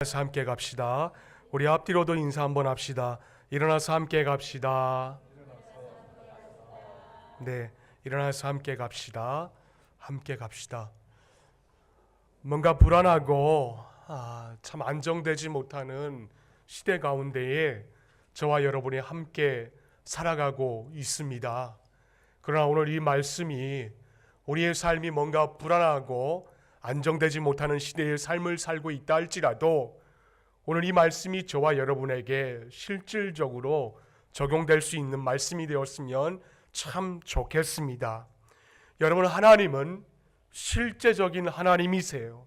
일어나서 함께 갑시다. 우리 앞뒤로도 인사 한번 합시다. 일어나서 함께 갑시다. 네, 일어나서 함께 갑시다. 함께 갑시다. 뭔가 불안하고 참 안정되지 못하는 시대 가운데에 저와 여러분이 함께 살아가고 있습니다. 그러나 오늘 이 말씀이 우리의 삶이 뭔가 불안하고 안정되지 못하는 시대의 삶을 살고 있다 할지라도 오늘 이 말씀이 저와 여러분에게 실질적으로 적용될 수 있는 말씀이 되었으면 참 좋겠습니다. 여러분, 하나님은 실제적인 하나님이세요.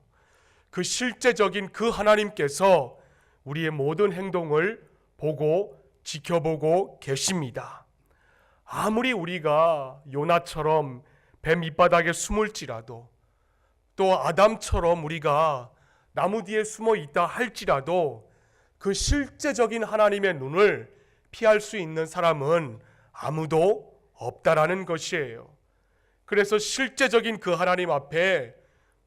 그 실제적인 그 하나님께서 우리의 모든 행동을 보고 지켜보고 계십니다. 아무리 우리가 요나처럼 뱀 밑바닥에 숨을지라도 또 아담처럼 우리가 나무 뒤에 숨어 있다 할지라도 그 실제적인 하나님의 눈을 피할 수 있는 사람은 아무도 없다라는 것이에요. 그래서 실제적인 그 하나님 앞에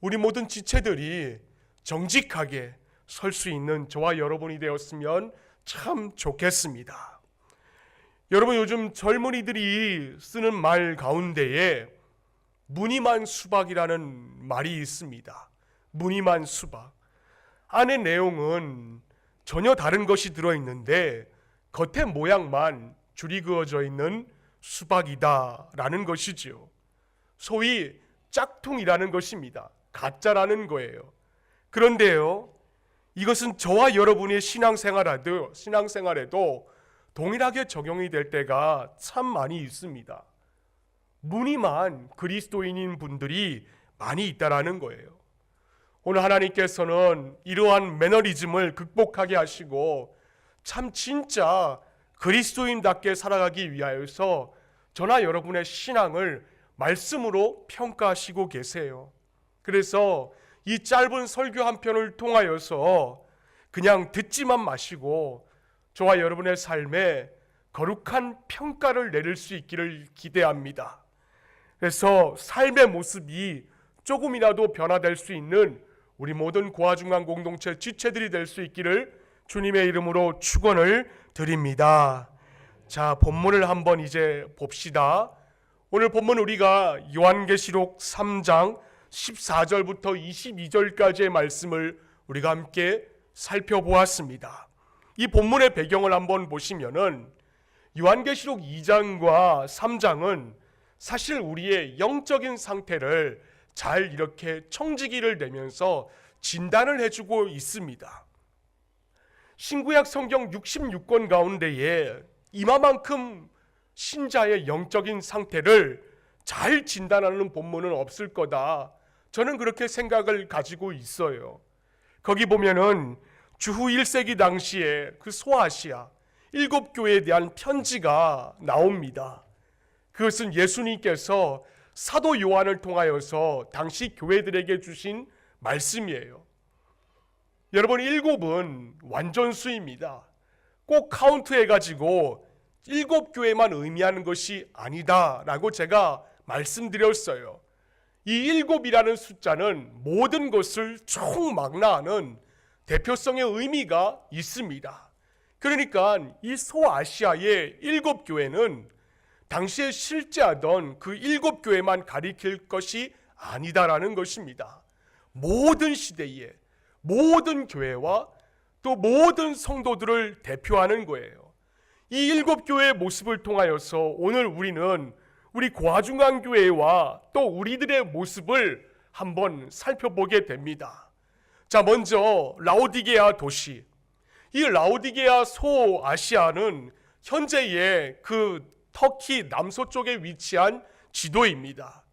우리 모든 지체들이 정직하게 설 수 있는 저와 여러분이 되었으면 참 좋겠습니다. 여러분, 요즘 젊은이들이 쓰는 말 가운데에 무늬만 수박이라는 말이 있습니다. 무늬만 수박. 안의 내용은 전혀 다른 것이 들어있는데 겉의 모양만 줄이 그어져 있는 수박이다라는 것이지요. 소위 짝퉁이라는 것입니다. 가짜라는 거예요. 그런데요, 이것은 저와 여러분의 신앙생활에도 동일하게 적용이 될 때가 참 많이 있습니다. 무늬만 그리스도인인 분들이 많이 있다라는 거예요. 오늘 하나님께서는 이러한 매너리즘을 극복하게 하시고 참 진짜 그리스도인답게 살아가기 위하여서 저나 여러분의 신앙을 말씀으로 평가하시고 계세요. 그래서 이 짧은 설교 한 편을 통하여서 그냥 듣지만 마시고 저와 여러분의 삶에 거룩한 평가를 내릴 수 있기를 기대합니다. 그래서 삶의 모습이 조금이라도 변화될 수 있는 우리 모든 고아중앙 공동체 지체들이 될 수 있기를 주님의 이름으로 축원을 드립니다. 자, 본문을 한번 이제 봅시다. 오늘 본문 우리가 요한계시록 3장 14절부터 22절까지의 말씀을 우리가 함께 살펴보았습니다. 이 본문의 배경을 한번 보시면은 요한계시록 2장과 3장은 사실 우리의 영적인 상태를 잘 이렇게 청지기를 내면서 진단을 해주고 있습니다. 신구약 성경 66권 가운데에 이마만큼 신자의 영적인 상태를 잘 진단하는 본문은 없을 거다. 저는 그렇게 생각을 가지고 있어요. 거기 보면은 주후 1세기 당시에 그 소아시아 7교회에 대한 편지가 나옵니다. 그것은 예수님께서 사도 요한을 통하여서 당시 교회들에게 주신 말씀이에요. 여러분, 7은 완전수입니다. 꼭 카운트해가지고 7교회만 의미하는 것이 아니다라고 제가 말씀드렸어요. 이 7이라는 숫자는 모든 것을 총망라하는 대표성의 의미가 있습니다. 그러니까 이 소아시아의 7교회는 당시에 실제하던 그 7교회만 가리킬 것이 아니다라는 것입니다. 모든 시대에 모든 교회와 또 모든 성도들을 대표하는 거예요. 이 7교회의 모습을 통하여서 오늘 우리는 우리 고아중앙교회와 또 우리들의 모습을 한번 살펴보게 됩니다. 자, 먼저 라오디게아 도시. 이 라오디게아 소아시아는 현재의 그 터키 남서쪽에 위치한 지도입니다.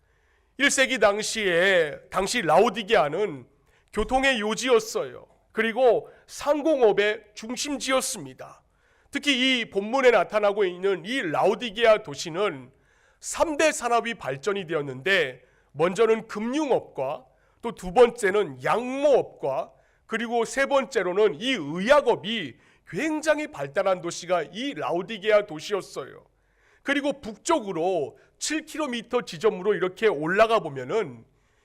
1세기 당시 라오디게아는 교통의 요지였어요. 그리고 상공업의 중심지였습니다. 특히 이 본문에 나타나고 있는 이 라오디게아 도시는 3대 산업이 발전이 되었는데 먼저는 금융업과 또 두 번째는 양모업과 그리고 세 번째로는 이 의약업이 굉장히 발달한 도시가 이 라오디게아 도시였어요. 그리고 북쪽으로 7km 지점으로 이렇게 올라가 보면은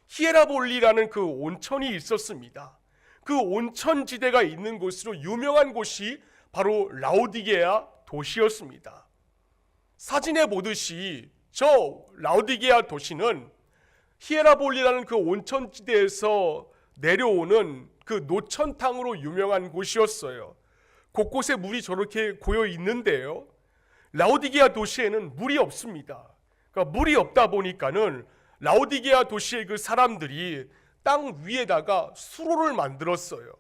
히에라볼리라는 그 온천이 있었습니다. 그 온천지대가 있는 곳으로 유명한 곳이 바로 라오디게아 도시였습니다. 사진에 보듯이 저 라오디게아 도시는 히에라볼리라는 그 온천지대에서 내려오는 그 노천탕으로 유명한 곳이었어요. 곳곳에 물이 저렇게 고여 있는데요, 라오디게아 도시에는 물이 없습니다. 그러니까 물이 없다 보니까는 라오디게아 도시의 그 사람들이 땅 위에다가 수로를 만들었어요.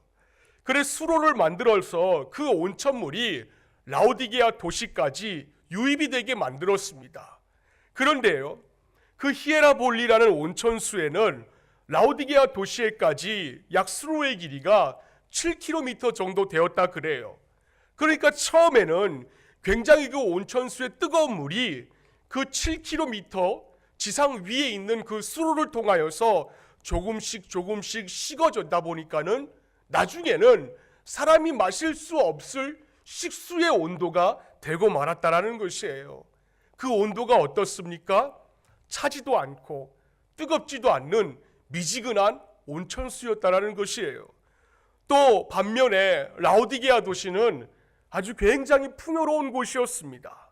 그래서 수로를 만들어서 그 온천물이 라오디게아 도시까지 유입이 되게 만들었습니다. 그런데요, 그 히에라볼리라는 온천수에는 라오디게아 도시에까지 약 수로의 길이가 7km 정도 되었다 그래요. 그러니까 처음에는 굉장히 그 온천수의 뜨거운 물이 그 7km 지상 위에 있는 그 수로를 통하여서 조금씩 식어졌다 보니까는 나중에는 사람이 마실 수 없을 식수의 온도가 되고 말았다라는 것이에요. 그 온도가 어떻습니까? 차지도 않고 뜨겁지도 않는 미지근한 온천수였다라는 것이에요. 또 반면에 라오디게아 도시는 아주 굉장히 풍요로운 곳이었습니다.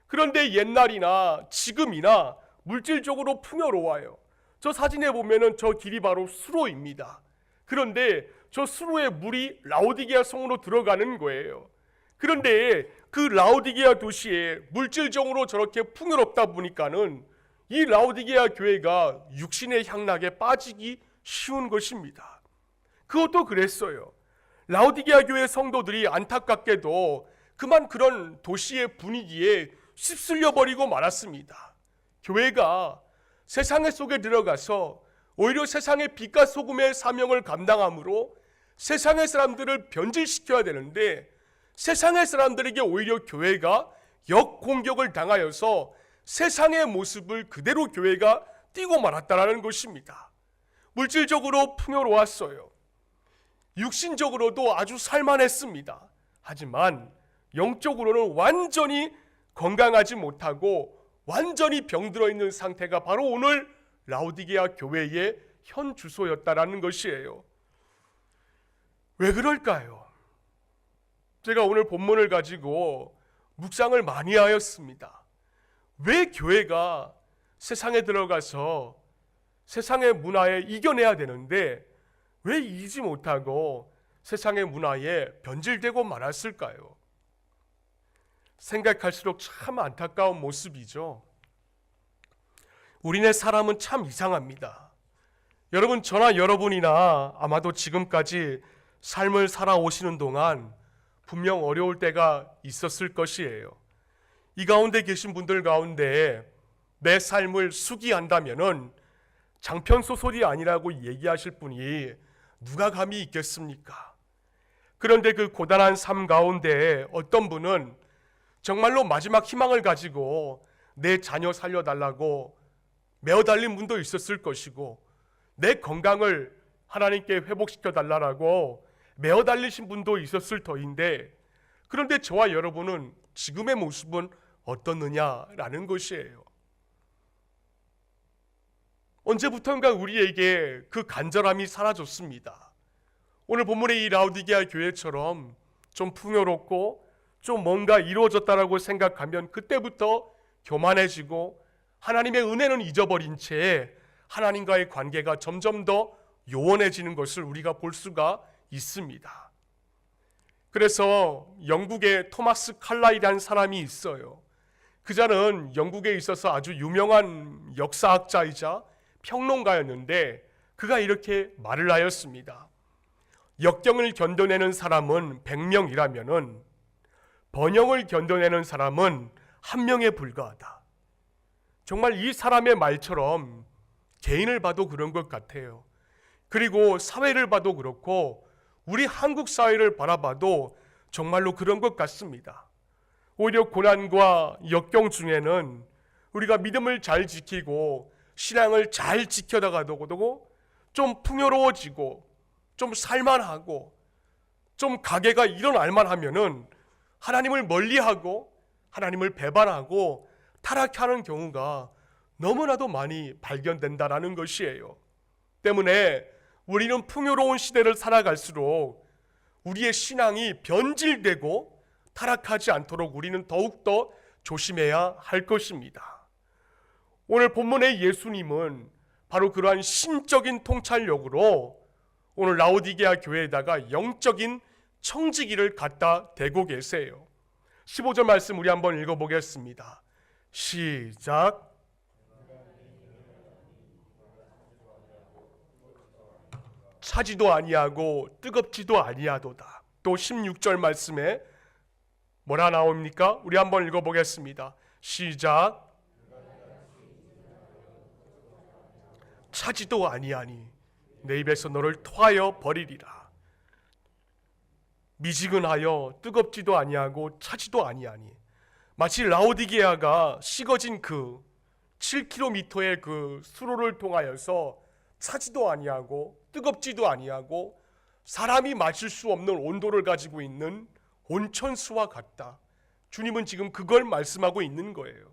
그런데 옛날이나 지금이나 물질적으로 풍요로워요. 저 사진에 보면은 저 길이 바로 수로입니다. 그런데 저 수로에 물이 라오디게아 성으로 들어가는 거예요. 그런데 그 라오디게아 도시에 물질적으로 저렇게 풍요롭다 보니까는 이 라오디게아 교회가 육신의 향락에 빠지기 쉬운 것입니다. 그것도 그랬어요. 라오디게아 교회 성도들이 안타깝게도 그만 그런 도시의 분위기에 휩쓸려 버리고 말았습니다. 교회가 세상 속에 들어가서 오히려 세상의 빛과 소금의 사명을 감당함으로 세상의 사람들을 변질시켜야 되는데, 세상의 사람들에게 오히려 교회가 역공격을 당하여서 세상의 모습을 그대로 교회가 띄고 말았다라는 것입니다. 물질적으로 풍요로웠어요. 육신적으로도 아주 살만했습니다. 하지만 영적으로는 완전히 건강하지 못하고 완전히 병들어 있는 상태가 바로 오늘 라오디게아 교회의 현 주소였다라는 것이에요. 왜 그럴까요? 제가 오늘 본문을 가지고 묵상을 많이 하였습니다. 왜 교회가 세상에 들어가서 세상의 문화에 이겨내야 되는데 왜 이기지 못하고 세상의 문화에 변질되고 말았을까요? 생각할수록 참 안타까운 모습이죠. 우리네 사람은 참 이상합니다. 여러분, 저나 여러분이나 아마도 지금까지 삶을 살아오시는 동안 분명 어려울 때가 있었을 것이에요. 이 가운데 계신 분들 가운데 내 삶을 수기한다면은 장편 소설이 아니라고 얘기하실 분이 누가 감히 있겠습니까? 그런데 그 고단한 삶 가운데 어떤 분은 정말로 마지막 희망을 가지고 내 자녀 살려달라고 메어 달린 분도 있었을 것이고, 내 건강을 하나님께 회복시켜 달라고 메어 달리신 분도 있었을 터인데, 그런데 저와 여러분은 지금의 모습은 어떻느냐라는 것이에요. 언제부턴가 우리에게 그 간절함이 사라졌습니다. 오늘 본문의 이 라오디게아 교회처럼 좀 풍요롭고 좀 뭔가 이루어졌다라고 생각하면 그때부터 교만해지고 하나님의 은혜는 잊어버린 채 하나님과의 관계가 점점 더 요원해지는 것을 우리가 볼 수가 있습니다. 그래서 영국의 토마스 칼라일이라는 사람이 있어요. 그자는 영국에 있어서 아주 유명한 역사학자이자 평론가였는데 그가 이렇게 말을 하였습니다. 역경을 견뎌내는 사람은 100명이라면은 번영을 견뎌내는 사람은 1명에 불과하다. 정말 이 사람의 말처럼 개인을 봐도 그런 것 같아요. 그리고 사회를 봐도 그렇고 우리 한국 사회를 바라봐도 정말로 그런 것 같습니다. 오히려 고난과 역경 중에는 우리가 믿음을 잘 지키고 신앙을 잘 지켜나가도 좀 풍요로워지고 좀 살만하고 좀 가게가 일어날만 하면은 하나님을 멀리하고 하나님을 배반하고 타락하는 경우가 너무나도 많이 발견된다라는 것이에요. 때문에 우리는 풍요로운 시대를 살아갈수록 우리의 신앙이 변질되고 타락하지 않도록 우리는 더욱더 조심해야 할 것입니다. 오늘 본문의 예수님은 바로 그러한 신적인 통찰력으로 오늘 라오디게아 교회에다가 영적인 청지기를 갖다 대고 계세요. 15절 말씀 우리 한번 읽어보겠습니다. 시작. 차지도 아니하고 뜨겁지도 아니하도다. 또 16절 말씀에 뭐라 나옵니까? 우리 한번 읽어보겠습니다. 시작. 차지도 아니하니 내 입에서 너를 토하여 버리리라. 미지근하여 뜨겁지도 아니하고 차지도 아니하니, 마치 라오디게아가 식어진 그 7km의 그 수로를 통하여서 차지도 아니하고 뜨겁지도 아니하고 사람이 마실 수 없는 온도를 가지고 있는 온천수와 같다. 주님은 지금 그걸 말씀하고 있는 거예요.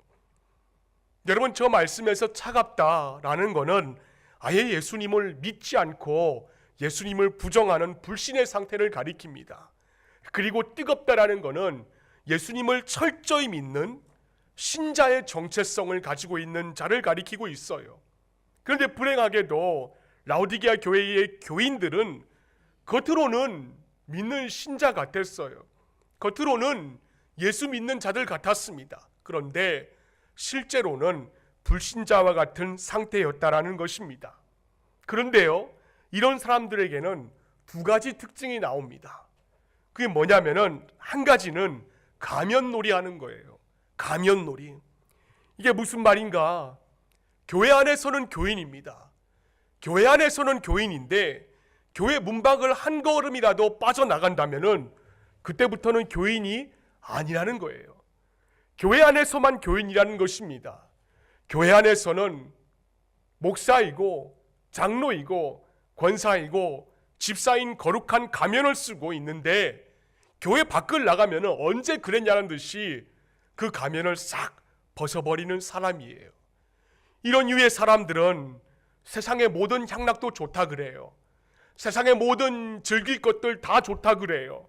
여러분, 저 말씀에서 차갑다라는 거는 아예 예수님을 믿지 않고 예수님을 부정하는 불신의 상태를 가리킵니다. 그리고 뜨겁다라는 거는 예수님을 철저히 믿는 신자의 정체성을 가지고 있는 자를 가리키고 있어요. 그런데 불행하게도 라오디게아 교회의 교인들은 겉으로는 믿는 신자 같았어요. 겉으로는 예수 믿는 자들 같았습니다. 그런데 실제로는 불신자와 같은 상태였다라는 것입니다. 그런데요, 이런 사람들에게는 두 가지 특징이 나옵니다. 그게 뭐냐면은, 한 가지는 가면놀이 하는 거예요. 가면놀이. 이게 무슨 말인가? 교회 안에서는 교인입니다. 교회 안에서는 교인인데 교회 문밖을 한 걸음이라도 빠져나간다면은 그때부터는 교인이 아니라는 거예요. 교회 안에서만 교인이라는 것입니다. 교회 안에서는 목사이고 장로이고 권사이고 집사인 거룩한 가면을 쓰고 있는데 교회 밖을 나가면 언제 그랬냐는 듯이 그 가면을 싹 벗어버리는 사람이에요. 이런 유의 사람들은 세상의 모든 향락도 좋다 그래요. 세상의 모든 즐길 것들 다 좋다 그래요.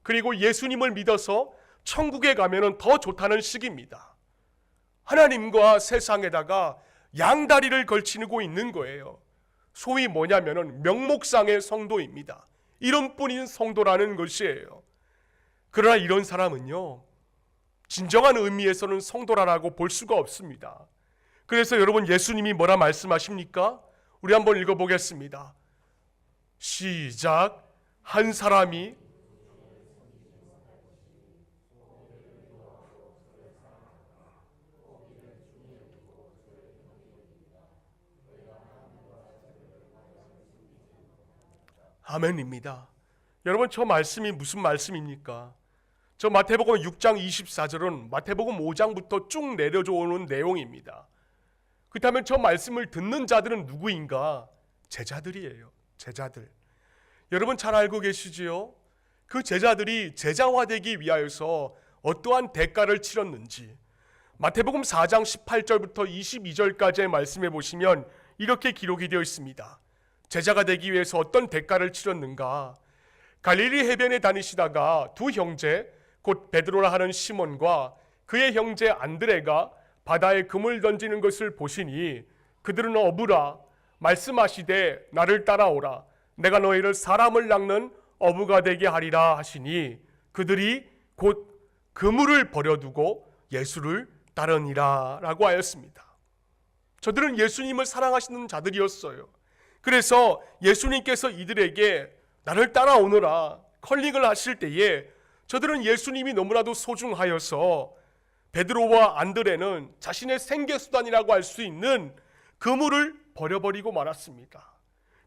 그리고 예수님을 믿어서 천국에 가면 더 좋다는 식입니다. 하나님과 세상에다가 양다리를 걸치고 있는 거예요. 소위 뭐냐면은 명목상의 성도입니다. 이름뿐인 성도라는 것이에요. 그러나 이런 사람은요, 진정한 의미에서는 성도라고 볼 수가 없습니다. 그래서 여러분, 예수님이 뭐라 말씀하십니까? 우리 한번 읽어보겠습니다. 시작. 한 사람이 아멘입니다. 여러분, 저 말씀이 무슨 말씀입니까? 저 마태복음 6장 24절은 마태복음 5장부터 쭉 내려져 오는 내용입니다. 그렇다면 저 말씀을 듣는 자들은 누구인가? 제자들이에요. 제자들. 여러분 잘 알고 계시지요? 그 제자들이 제자화되기 위하여서 어떠한 대가를 치렀는지 마태복음 4장 18절부터 22절까지의 말씀해 보시면 이렇게 기록이 되어 있습니다. 제자가 되기 위해서 어떤 대가를 치렀는가? 갈릴리 해변에 다니시다가 두 형제, 곧 베드로라 하는 시몬과 그의 형제 안드레가 바다에 금을 던지는 것을 보시니 그들은 어부라 말씀하시되 나를 따라오라 내가 너희를 사람을 낚는 어부가 되게 하리라 하시니 그들이 곧 그물을 버려두고 예수를 따르니라 라고 하였습니다. 저들은 예수님을 사랑하시는 자들이었어요. 그래서 예수님께서 이들에게 나를 따라오너라 컬링을 하실 때에 저들은 예수님이 너무나도 소중하여서 베드로와 안드레는 자신의 생계수단이라고 할 수 있는 그물을 버려버리고 말았습니다.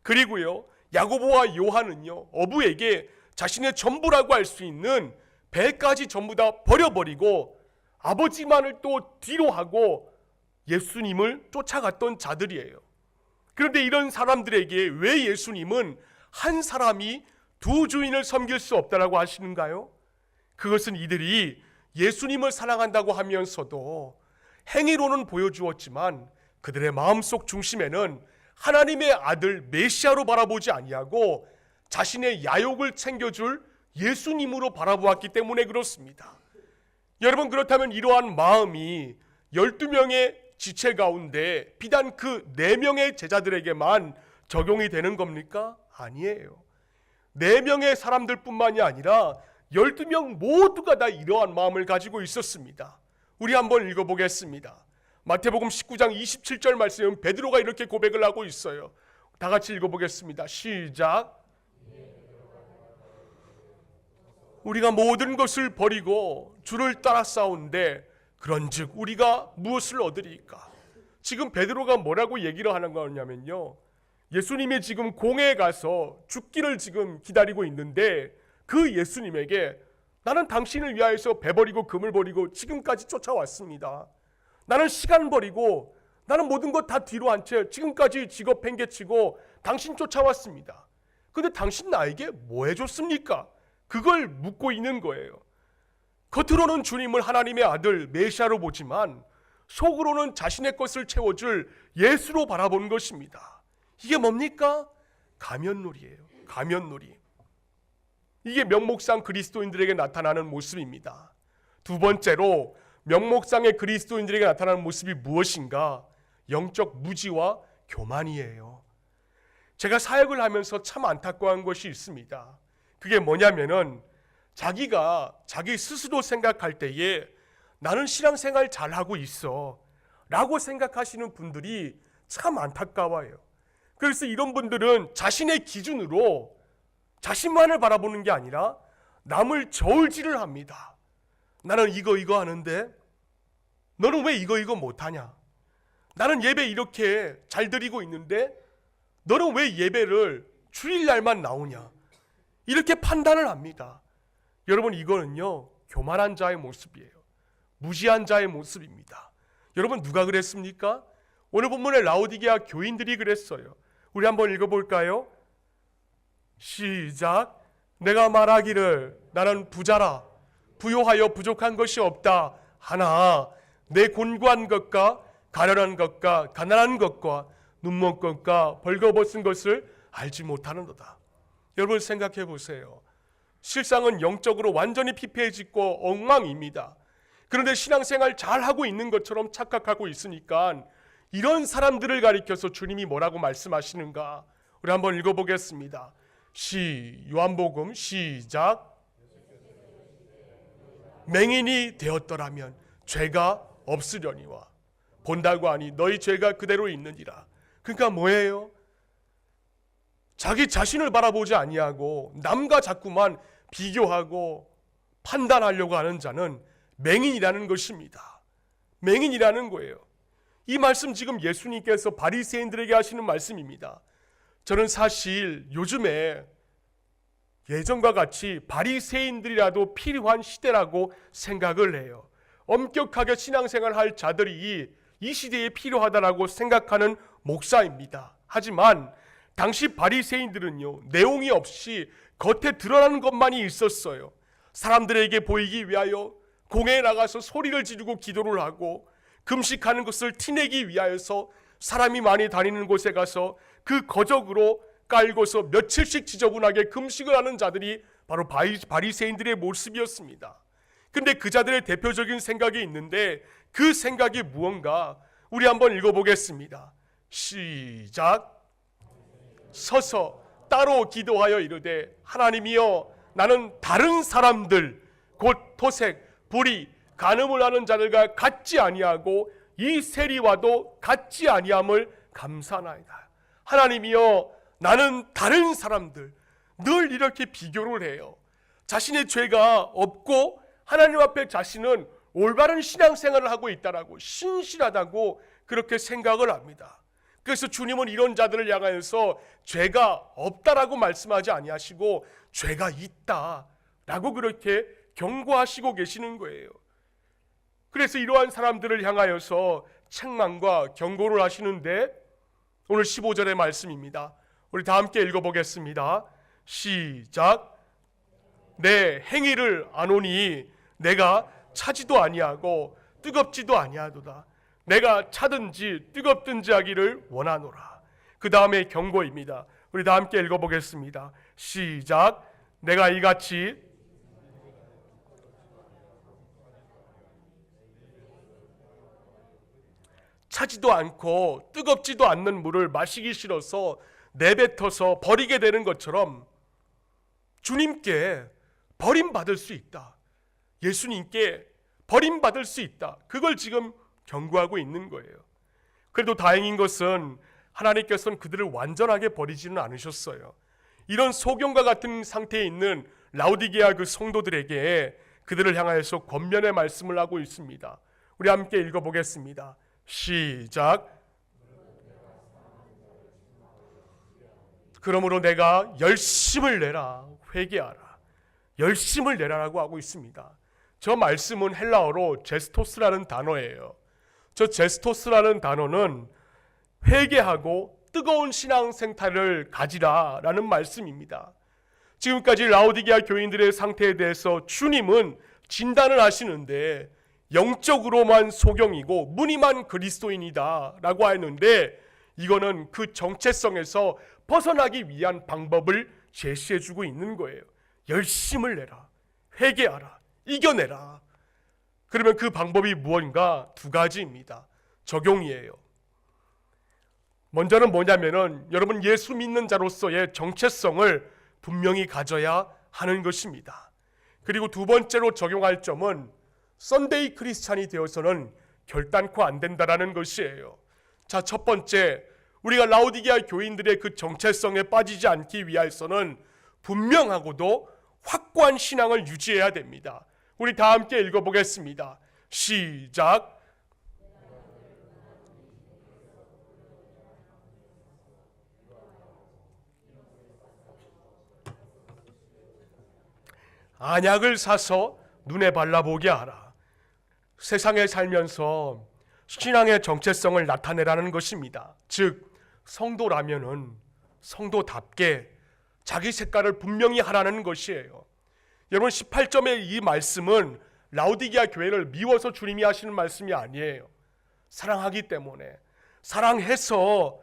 그리고요, 야고보와 요한은요, 어부에게 자신의 전부라고 할 수 있는 배까지 전부 다 버려버리고 아버지만을 또 뒤로 하고 예수님을 쫓아갔던 자들이에요. 그런데 이런 사람들에게 왜 예수님은 한 사람이 두 주인을 섬길 수 없다라고 하시는가요? 그것은 이들이 예수님을 사랑한다고 하면서도 행위로는 보여주었지만 그들의 마음속 중심에는 하나님의 아들 메시아로 바라보지 아니하고 자신의 야욕을 챙겨줄 예수님으로 바라보았기 때문에 그렇습니다. 여러분, 그렇다면 이러한 마음이 12명의 지체 가운데 비단 그 4명의 제자들에게만 적용이 되는 겁니까? 아니에요. 4명의 사람들 뿐만이 아니라 12명 모두가 다 이러한 마음을 가지고 있었습니다. 우리 한번 읽어보겠습니다. 마태복음 19장 27절 말씀은 베드로가 이렇게 고백을 하고 있어요. 다 같이 읽어보겠습니다. 시작. 우리가 모든 것을 버리고 주를 따라 싸운데 그런즉 우리가 무엇을 얻으리까? 지금 베드로가 뭐라고 얘기를 하는 거냐면요, 예수님이 지금 공회에 가서 죽기를 지금 기다리고 있는데 그 예수님에게 나는 당신을 위하여서 배 버리고 금을 버리고 지금까지 쫓아왔습니다. 나는 시간 버리고 나는 모든 것 다 뒤로 한 채 지금까지 직업 팽개치고 당신 쫓아왔습니다. 근데 당신 나에게 뭐 해줬습니까? 그걸 묻고 있는 거예요. 겉으로는 주님을 하나님의 아들 메시아로 보지만 속으로는 자신의 것을 채워줄 예수로 바라보는 것입니다. 이게 뭡니까? 가면놀이에요. 가면놀이. 이게 명목상 그리스도인들에게 나타나는 모습입니다. 두 번째로 명목상의 그리스도인들에게 나타나는 모습이 무엇인가? 영적 무지와 교만이에요. 제가 사역을 하면서 참 안타까운 것이 있습니다. 그게 뭐냐면은 자기가 자기 스스로 생각할 때에 나는 신앙생활 잘하고 있어 라고 생각하시는 분들이 참 안타까워요. 그래서 이런 분들은 자신의 기준으로 자신만을 바라보는 게 아니라 남을 저울질을 합니다. 나는 이거 하는데 너는 왜 이거 못하냐? 나는 예배 이렇게 잘 드리고 있는데 너는 왜 예배를 주일날만 나오냐? 이렇게 판단을 합니다. 여러분, 이거는요 교만한 자의 모습이에요. 무지한 자의 모습입니다. 여러분, 누가 그랬습니까? 오늘 본문의 라오디게아 교인들이 그랬어요. 우리 한번 읽어볼까요? 시작. 내가 말하기를 나는 부자라 부요하여 부족한 것이 없다 하나 내 곤고한 것과 가련한 것과 가난한 것과 눈먼 것과 벌거벗은 것을 알지 못하는도다. 여러분, 생각해 보세요. 실상은 영적으로 완전히 피폐해지고 엉망입니다. 그런데 신앙생활 잘하고 있는 것처럼 착각하고 있으니까 이런 사람들을 가리켜서 주님이 뭐라고 말씀하시는가? 우리 한번 읽어보겠습니다. 요한복음 시작. 맹인이 되었더라면 죄가 없으려니와 본다고 하니 너희 죄가 그대로 있느니라. 그러니까 뭐예요? 자기 자신을 바라보지 아니하고 남과 자꾸만 비교하고 판단하려고 하는 자는 맹인이라는 것입니다. 맹인이라는 거예요. 이 말씀 지금 예수님께서 바리새인들에게 하시는 말씀입니다. 저는 사실 요즘에 예전과 같이 바리새인들이라도 필요한 시대라고 생각을 해요. 엄격하게 신앙생활 할 자들이 이 시대에 필요하다라고 생각하는 목사입니다. 하지만 당시 바리새인들은요 내용이 없이 겉에 드러나는 것만이 있었어요. 사람들에게 보이기 위하여 공회에 나가서 소리를 지르고 기도를 하고 금식하는 것을 티내기 위하여서 사람이 많이 다니는 곳에 가서 그 거적으로 깔고서 며칠씩 지저분하게 금식을 하는 자들이 바로 바리새인들의 모습이었습니다. 근데 그 자들의 대표적인 생각이 있는데 그 생각이 무언가? 우리 한번 읽어보겠습니다. 시작. 서서 따로 기도하여 이르되 하나님이여 나는 다른 사람들 곧 토색, 불의, 간음을 하는 자들과 같지 아니하고 이 세리와도 같지 아니함을 감사하나이다. 하나님이여 나는 다른 사람들, 늘 이렇게 비교를 해요. 자신의 죄가 없고 하나님 앞에 자신은 올바른 신앙생활을 하고 있다라고 신실하다고 그렇게 생각을 합니다. 그래서 주님은 이런 자들을 향하여서 죄가 없다라고 말씀하지 아니하시고 죄가 있다라고 그렇게 경고하시고 계시는 거예요. 그래서 이러한 사람들을 향하여서 책망과 경고를 하시는데 오늘 15절의 말씀입니다. 우리 다 함께 읽어보겠습니다. 시작. 내 행위를 아노니 내가 차지도 아니하고 뜨겁지도 아니하도다. 내가 차든지 뜨겁든지 하기를 원하노라. 그 다음에 경고입니다. 우리 다 함께 읽어보겠습니다. 시작. 내가 이같이 차지도 않고 뜨겁지도 않는 물을 마시기 싫어서 내뱉어서 버리게 되는 것처럼 주님께 버림받을 수 있다. 예수님께 버림받을 수 있다. 그걸 지금 경고하고 있는 거예요. 그래도 다행인 것은 하나님께서는 그들을 완전하게 버리지는 않으셨어요. 이런 소경과 같은 상태에 있는 라오디게아 그 성도들에게 그들을 향하여서 권면의 말씀을 하고 있습니다. 우리 함께 읽어보겠습니다. 시작. 그러므로 내가 열심을 내라, 회개하라. 열심을 내라라고 하고 있습니다. 저 말씀은 헬라어로 제스토스라는 단어예요. 저 제스토스라는 단어는 회개하고 뜨거운 신앙 생태를 가지라라는 말씀입니다. 지금까지 라오디게아 교인들의 상태에 대해서 주님은 진단을 하시는데 영적으로만 소경이고 무늬만 그리스도인이다 라고 하는데, 이거는 그 정체성에서 벗어나기 위한 방법을 제시해주고 있는 거예요. 열심을 내라, 회개하라, 이겨내라. 그러면 그 방법이 무언가 두 가지입니다. 적용이에요. 먼저는 뭐냐면은 여러분 예수 믿는 자로서의 정체성을 분명히 가져야 하는 것입니다. 그리고 두 번째로 적용할 점은 썬데이 크리스찬이 되어서는 결단코 안 된다라는 것이에요. 자, 첫 번째, 우리가 라오디게아 교인들의 그 정체성에 빠지지 않기 위해서는 분명하고도 확고한 신앙을 유지해야 됩니다. 우리 다 함께 읽어보겠습니다. 시작. 안약을 사서 눈에 발라보게 하라. 세상에 살면서 신앙의 정체성을 나타내라는 것입니다. 즉 성도라면은 성도답게 자기 색깔을 분명히 하라는 것이에요. 여러분 18점의 이 말씀은 라오디게아 교회를 미워서 주님이 하시는 말씀이 아니에요. 사랑하기 때문에, 사랑해서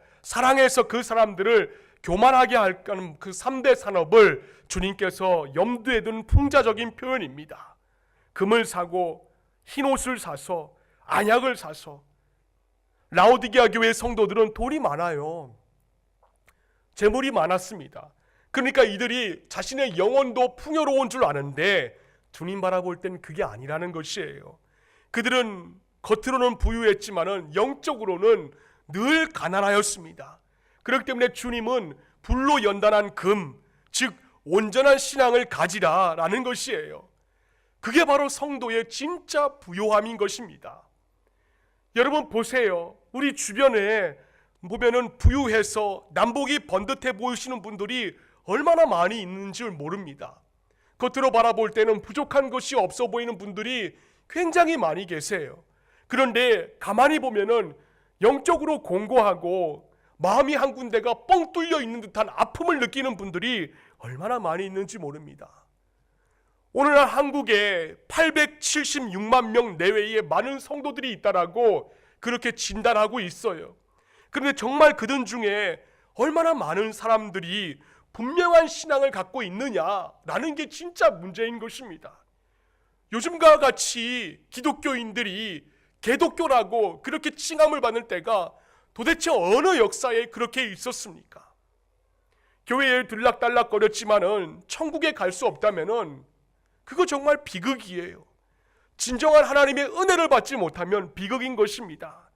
그 사람들을 교만하게 할까는 그 3대 산업을 주님께서 염두에 둔 풍자적인 표현입니다. 금을 사고 흰옷을 사서 안약을 사서. 라오디게아 교회 성도들은 돈이 많아요. 재물이 많았습니다. 그러니까 이들이 자신의 영혼도 풍요로운 줄 아는데 주님 바라볼 땐 그게 아니라는 것이에요. 그들은 겉으로는 부유했지만은 영적으로는 늘 가난하였습니다. 그렇기 때문에 주님은 불로 연단한 금, 즉 온전한 신앙을 가지라라는 것이에요. 그게 바로 성도의 진짜 부요함인 것입니다. 여러분 보세요. 우리 주변에 보면은 부유해서 남복이 번듯해 보이시는 분들이 얼마나 많이 있는지 모릅니다. 겉으로 바라볼 때는 부족한 것이 없어 보이는 분들이 굉장히 많이 계세요. 그런데 가만히 보면은 영적으로 공고하고 마음이 한 군데가 뻥 뚫려 있는 듯한 아픔을 느끼는 분들이 얼마나 많이 있는지 모릅니다. 오늘날 한국에 876만 명 내외의 많은 성도들이 있다라고 그렇게 진단하고 있어요. 그런데 정말 그들 중에 얼마나 많은 사람들이 분명한 신앙을 갖고 있느냐라는 게 진짜 문제인 것입니다. 요즘과 같이 기독교인들이 개독교라고 그렇게 칭함을 받는 때가 도대체 어느 역사에 그렇게 있었습니까? 교회에 들락달락거렸지만은 천국에 갈 수 없다면은 그거 정말 비극이에요. 진정한 하나님의 은혜를 받지 못하면 비극인 것입니다.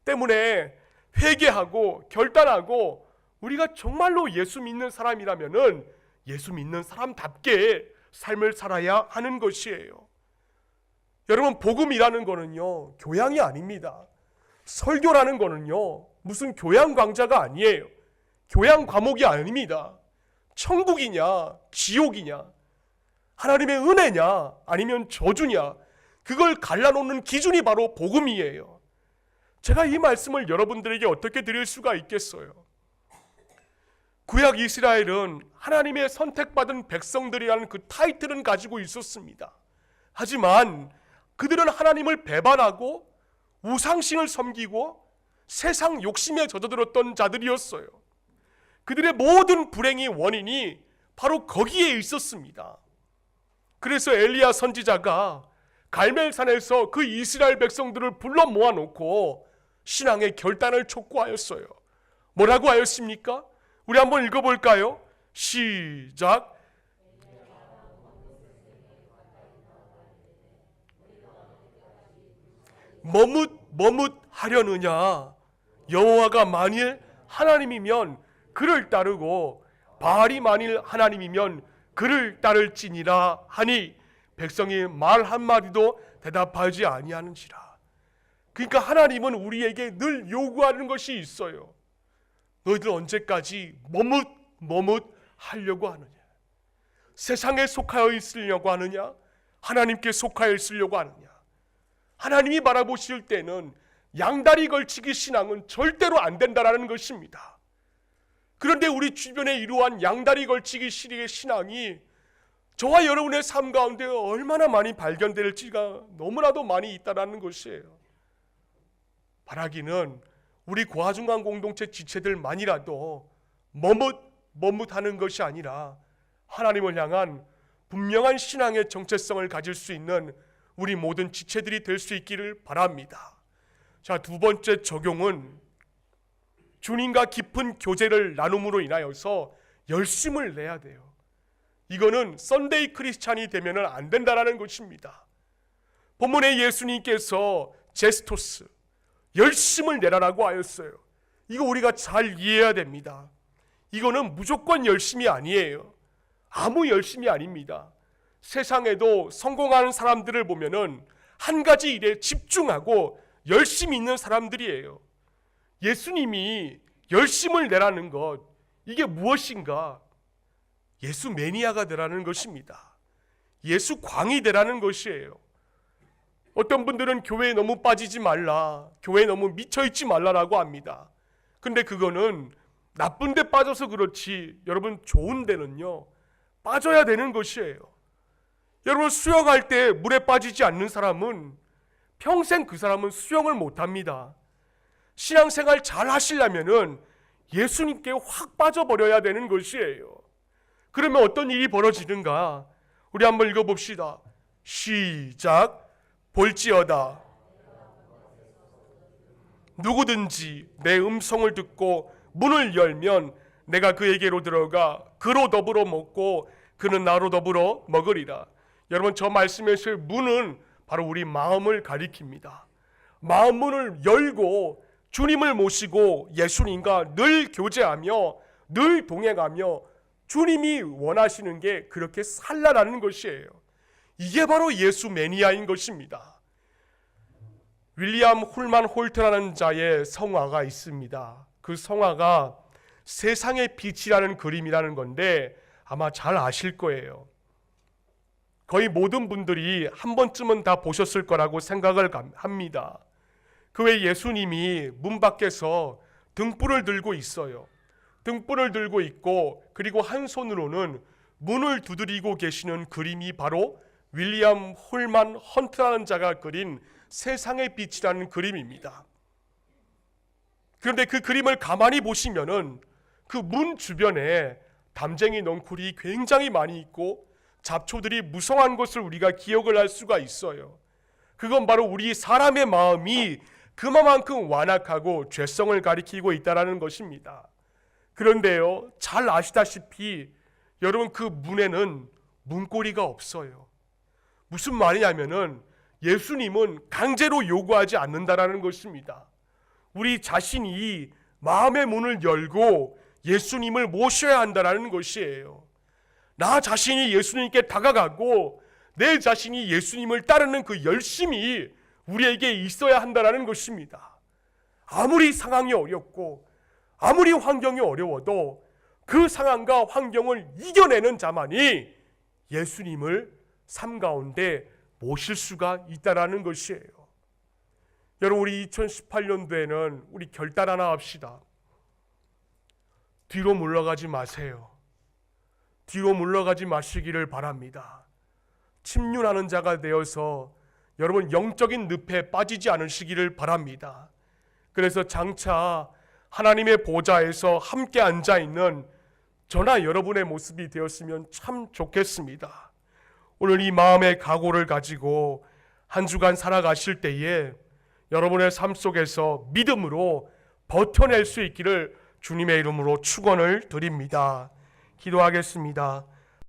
때문에 회개하고 결단하고 우리가 정말로 예수 믿는 사람이라면은 예수 믿는 사람답게 삶을 살아야 하는 것이에요. 여러분 복음이라는 거는요 교양이 아닙니다. 설교라는 거는요 무슨 교양 강좌가 아니에요. 교양 과목이 아닙니다. 천국이냐 지옥이냐 하나님의 은혜냐 아니면 저주냐 그걸 갈라놓는 기준이 바로 복음이에요. 제가 이 말씀을 여러분들에게 어떻게 드릴 수가 있겠어요? 구약 이스라엘은 하나님의 선택받은 백성들이라는 그 타이틀은 가지고 있었습니다. 하지만 그들은 하나님을 배반하고 우상신을 섬기고 세상 욕심에 젖어들었던 자들이었어요. 그들의 모든 불행의 원인이 바로 거기에 있었습니다. 그래서 엘리야 선지자가 갈멜산에서 그 이스라엘 백성들을 불러 모아놓고 신앙의 결단을 촉구하였어요. 뭐라고 하였습니까? 우리 한번 읽어볼까요? 시작. 머뭇하려느냐? 여호와가 만일 하나님이면 그를 따르고 바알이 만일 하나님이면 그를 따를지니라 하니 백성이 말 한마디도 대답하지 아니하는지라. 그러니까 하나님은 우리에게 늘 요구하는 것이 있어요. 너희들 언제까지 머뭇하려고 하느냐? 세상에 속하여 있으려고 하느냐? 하나님께 속하여 있으려고 하느냐? 하나님이 바라보실 때는 양다리 걸치기 신앙은 절대로 안 된다라는 것입니다. 그런데 우리 주변에 이러한 양다리 걸치기 시리의 신앙이 저와 여러분의 삶 가운데 얼마나 많이 발견될지가 너무나도 많이 있다라는 것이에요. 바라기는 우리 고아중간 공동체 지체들만이라도 머뭇하는 것이 아니라 하나님을 향한 분명한 신앙의 정체성을 가질 수 있는 우리 모든 지체들이 될 수 있기를 바랍니다. 자, 두 번째 적용은 주님과 깊은 교제를 나눔으로 인하여서 열심을 내야 돼요. 이거는 썬데이 크리스찬이 되면 안 된다라는 것입니다. 본문에 예수님께서 제스토스, 열심을 내라라고 하였어요. 이거 우리가 잘 이해해야 됩니다. 이거는 무조건 열심이 아니에요. 아무 열심이 아닙니다. 세상에도 성공하는 사람들을 보면은 한 가지 일에 집중하고 열심히 있는 사람들이에요. 예수님이 열심을 내라는 것, 이게 무엇인가? 예수 매니아가 되라는 것입니다. 예수 광이 되라는 것이에요. 어떤 분들은 교회에 너무 빠지지 말라, 교회에 너무 미쳐있지 말라라고 합니다. 근데 그거는 나쁜 데 빠져서 그렇지, 여러분 좋은 데는요 빠져야 되는 것이에요. 여러분 수영할 때 물에 빠지지 않는 사람은 평생 그 사람은 수영을 못합니다. 신앙생활 잘 하시려면은 예수님께 확 빠져버려야 되는 것이에요. 그러면 어떤 일이 벌어지는가? 우리 한번 읽어봅시다. 시작. 볼지어다 누구든지 내 음성을 듣고 문을 열면 내가 그에게로 들어가 그로 더불어 먹고 그는 나로 더불어 먹으리라. 여러분 저 말씀에서의 문은 바로 우리 마음을 가리킵니다. 마음 문을 열고 주님을 모시고 예수님과 늘 교제하며 늘 동행하며 주님이 원하시는 게 그렇게 살라라는 것이에요. 이게 바로 예수 매니아인 것입니다. 윌리엄 홀만 홀트라는 자의 성화가 있습니다. 그 성화가 세상의 빛이라는 그림이라는 건데 아마 잘 아실 거예요. 거의 모든 분들이 한 번쯤은 다 보셨을 거라고 생각을 합니다. 그 외에 예수님이 문 밖에서 등불을 들고 있어요. 등불을 들고 있고 그리고 한 손으로는 문을 두드리고 계시는 그림이 바로 윌리엄 홀만 헌트라는 자가 그린 세상의 빛이라는 그림입니다. 그런데 그 그림을 가만히 보시면은 그 문 주변에 담쟁이 넝쿨이 굉장히 많이 있고 잡초들이 무성한 것을 우리가 기억을 할 수가 있어요. 그건 바로 우리 사람의 마음이 그만큼 완악하고 죄성을 가리키고 있다는 것입니다. 그런데요, 잘 아시다시피 여러분 그 문에는 문고리가 없어요. 무슨 말이냐면은 예수님은 강제로 요구하지 않는다라는 것입니다. 우리 자신이 마음의 문을 열고 예수님을 모셔야 한다라는 것이에요. 나 자신이 예수님께 다가가고 내 자신이 예수님을 따르는 그 열심이 우리에게 있어야 한다라는 것입니다. 아무리 상황이 어렵고 아무리 환경이 어려워도 그 상황과 환경을 이겨내는 자만이 예수님을 삶 가운데 모실 수가 있다라는 것이에요. 여러분 우리 2018년도에는 우리 결단 하나 합시다. 뒤로 물러가지 마세요. 뒤로 물러가지 마시기를 바랍니다. 침륜하는 자가 되어서 여러분 영적인 늪에 빠지지 않으시기를 바랍니다. 그래서 장차 하나님의 보좌에서 함께 앉아 있는 저나 여러분의 모습이 되었으면 참 좋겠습니다. 오늘 이 마음의 각오를 가지고 한 주간 살아가실 때에 여러분의 삶 속에서 믿음으로 버텨낼 수 있기를 주님의 이름으로 축원을 드립니다. 기도하겠습니다.